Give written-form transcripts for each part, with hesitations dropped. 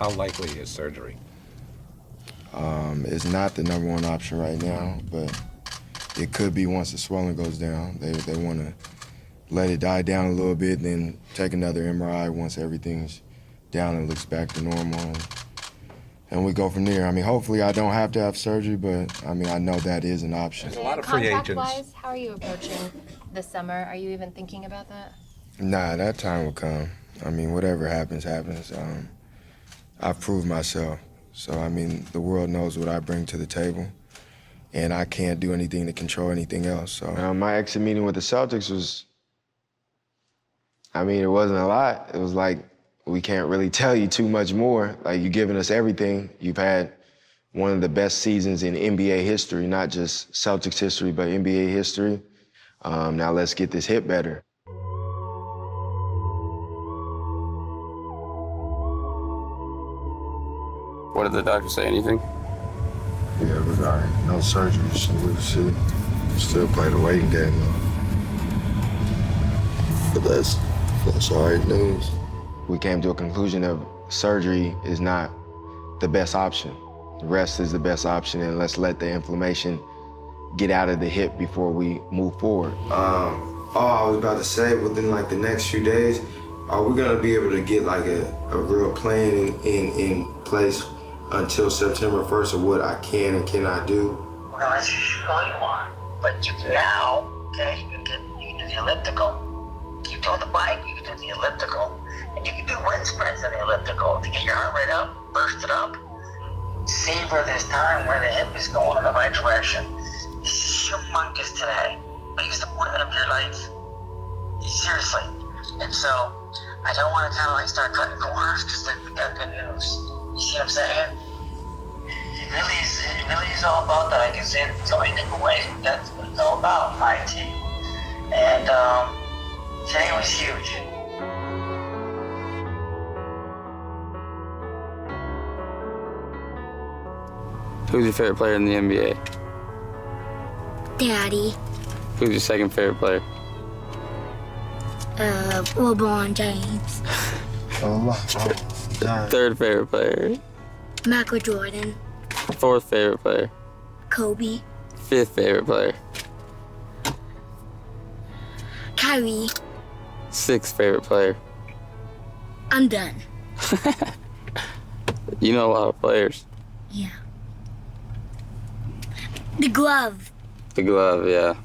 How likely is surgery? It's not the number one option right now, but it could be once the swelling goes down. They want to let it die down a little bit, then take another MRI once everything's down and looks back to normal. And we go from there. I mean, hopefully I don't have to have surgery, but I mean, I know that is an option. There's a lot of free agents. Contract-wise, how are you approaching this summer? Are you even thinking about that? Nah, that time will come. I mean, whatever happens, happens. I've proved myself. So, I mean, the world knows what I bring to the table, and I can't do anything to control anything else. So my exit meeting with the Celtics was, I mean, it wasn't a lot. It was like, we can't really tell you too much more. Like, you've given us everything. You've had one of the best seasons in NBA history, not just Celtics history, but NBA history. Now let's get this hit better. What did the doctor say, anything? Yeah, it was all right. No surgery, so we'll see. Still play the waiting game, though. But that's all right news. We came to a conclusion of surgery is not the best option. Rest is the best option, and let's let the inflammation get out of the hip before we move forward. I was about to say, within like the next few days, are we gonna be able to get like a real plan in place until September 1st of what I can and cannot do? Well, that's all you want. But you can now, okay, you can do the elliptical. Keep doing the bike, you can do the elliptical. And you can do wind sprints on the elliptical to get your heart rate up, burst it up. Savor this time where the hip is going in the right direction. This is humongous today. Biggest appointment of your life. Seriously. And so, I don't want to kind of like start cutting corners because we got good news. You see what I'm saying? It really is all about that. I can say it until I nip away. That's what it's all about, IT. And today was huge. Who's your favorite player in the NBA? Daddy. Who's your second favorite player? LeBron James. Third favorite player? Michael Jordan. Fourth favorite player? Kobe. Fifth favorite player? Kyrie. Sixth favorite player? I'm done. You know a lot of players. Yeah. The glove. The glove, yeah.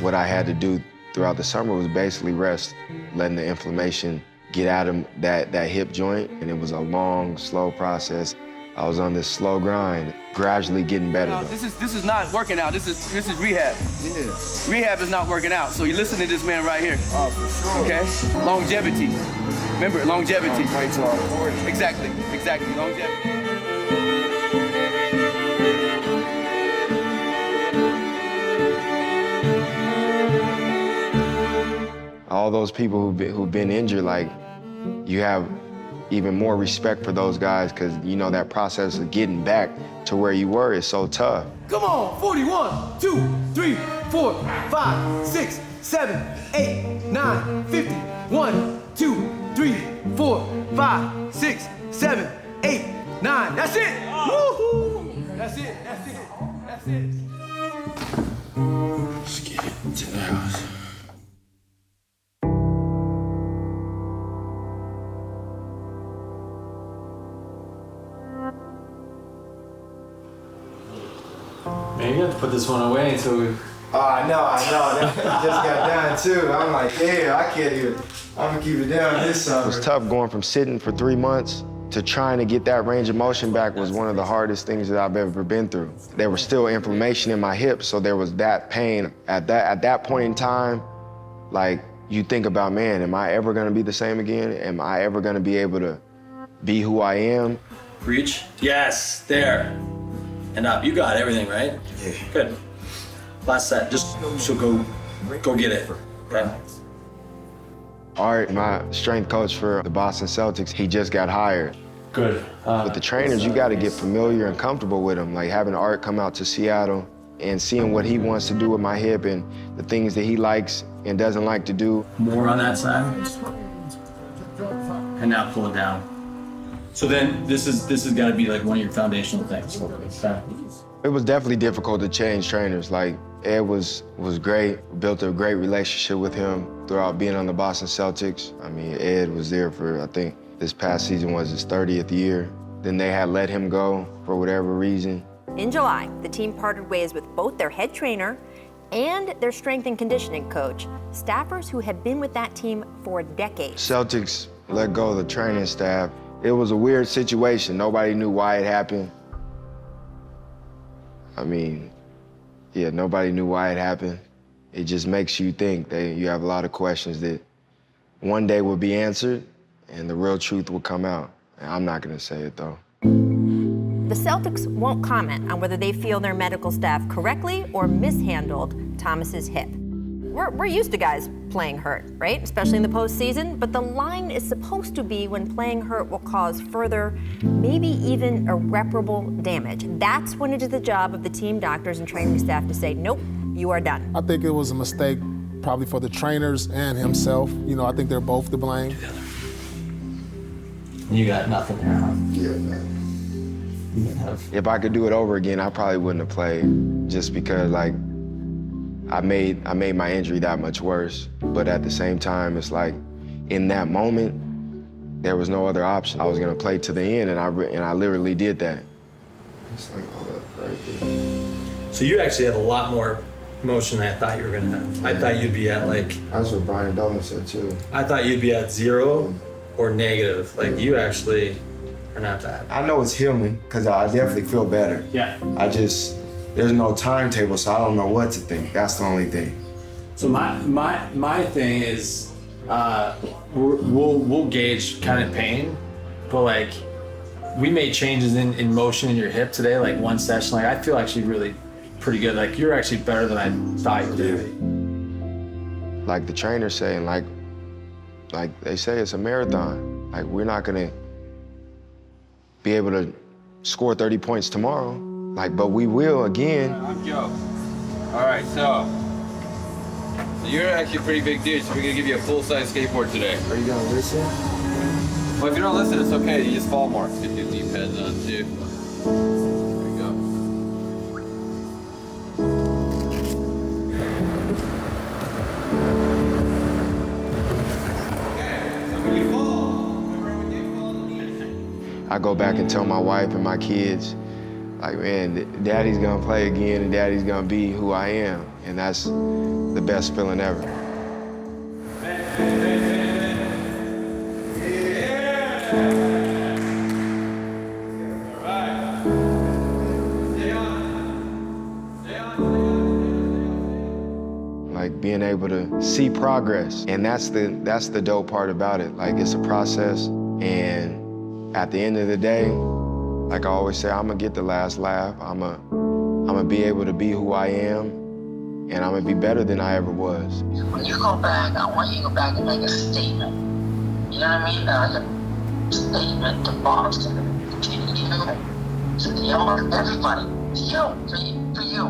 What I had to do throughout the summer was basically rest, letting the inflammation get out of that hip joint, and it was a long, slow process. I was on this slow grind, gradually getting better. No, this is not working out. This is rehab. Yeah. Rehab is not working out. So you listen to this man right here. Oh, for sure. Okay? Longevity. Remember, longevity. Right to our 40s. Exactly, longevity. All those people who've been injured, like, you have even more respect for those guys because you know that process of getting back to where you were is so tough. Come on, 41, 2, 3, 4, 5, 6, 7, 8, 9, 50. 1, 2, 3, 4, 5, 6, 7, 8, 9. That's it! Woohoo! That's it. Let's get to the house. Man, you have to put this one away until we... Oh, I know. That just got done too. I'm like, yeah, I can't even. I'm gonna keep it down this summer. It was tough going from sitting for 3 months to trying to get that range of motion back was one of the hardest things that I've ever been through. There was still inflammation in my hips, so there was that pain. At that point in time, like, you think about, man, am I ever gonna be the same again? Am I ever gonna be able to be who I am? Reach. Yes, there. And up. You got everything, right? Yeah. Good. Last set. Just so go get it. Okay. Art, my strength coach for the Boston Celtics, he just got hired. Good. With the trainers, you got to get familiar and comfortable with him. Like having Art come out to Seattle and seeing what he wants to do with my hip and the things that he likes and doesn't like to do. More on that side. And now pull it down. So then this is got to be like one of your foundational things. Okay. It was definitely difficult to change trainers. Like Ed was great, built a great relationship with him throughout being on the Boston Celtics. I mean, Ed was there for, I think, this past season was his 30th year. Then they had let him go for whatever reason. In July, the team parted ways with both their head trainer and their strength and conditioning coach, staffers who had been with that team for decades. Celtics let go of the training staff. It was a weird situation. Nobody knew why it happened. I mean, yeah, nobody knew why it happened. It just makes you think that you have a lot of questions that one day will be answered and the real truth will come out. And I'm not gonna say it though. The Celtics won't comment on whether they feel their medical staff correctly or mishandled Thomas's hip. We're used to guys playing hurt, right? Especially in the postseason, but the line is supposed to be when playing hurt will cause further, maybe even irreparable damage. That's when it is the job of the team doctors and training staff to say, nope, you are done. I think it was a mistake probably for the trainers and himself. You know, I think they're both to blame. You got nothing there, huh? Yeah. If I could do it over again, I probably wouldn't have played just because, like, I made my injury that much worse. But at the same time, it's like, in that moment, there was no other option. I was gonna play to the end, and I literally did that. It's like all that right there. So you actually have a lot more motion than I thought you were gonna have. I thought you'd be at like. That's what Brian Dolan said too. I thought you'd be at 0 or negative. Like you actually are not that. I know it's healing because I definitely feel better. Yeah. There's no timetable, so I don't know what to think. That's the only thing. So my thing is, we'll gauge kind of pain, but like we made changes in motion in your hip today, like one session. Like I feel actually really pretty good. Like you're actually better than I thought you would be. Like the trainer's saying, like they say it's a marathon. Like we're not gonna be able to score 30 points tomorrow. Like, but we will again. I'm Joe. All right, so you're actually a pretty big dude, so we're gonna give you a full-size skateboard today. Are you gonna listen? Well, if you don't listen, it's okay. You just fall more. Get your knee pads on too. There you go. I go back and tell my wife and my kids, like, man, Daddy's gonna play again and Daddy's gonna be who I am. And that's the best feeling ever. Like being able to see progress. And that's the dope part about it. Like it's a process, and at the end of the day, like I always say, I'm gonna get the last laugh. I'm gonna be able to be who I am, and I'm gonna be better than I ever was. When you go back, I want you to go back and make a statement. You know what I mean? Like a statement to Boston, to you, to the owner, everybody, for you.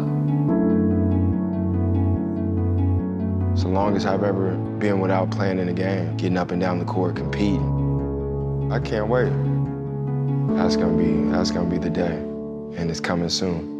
So long as I've ever been without playing in a game, getting up and down the court, competing, I can't wait. That's gonna be the day, and it's coming soon.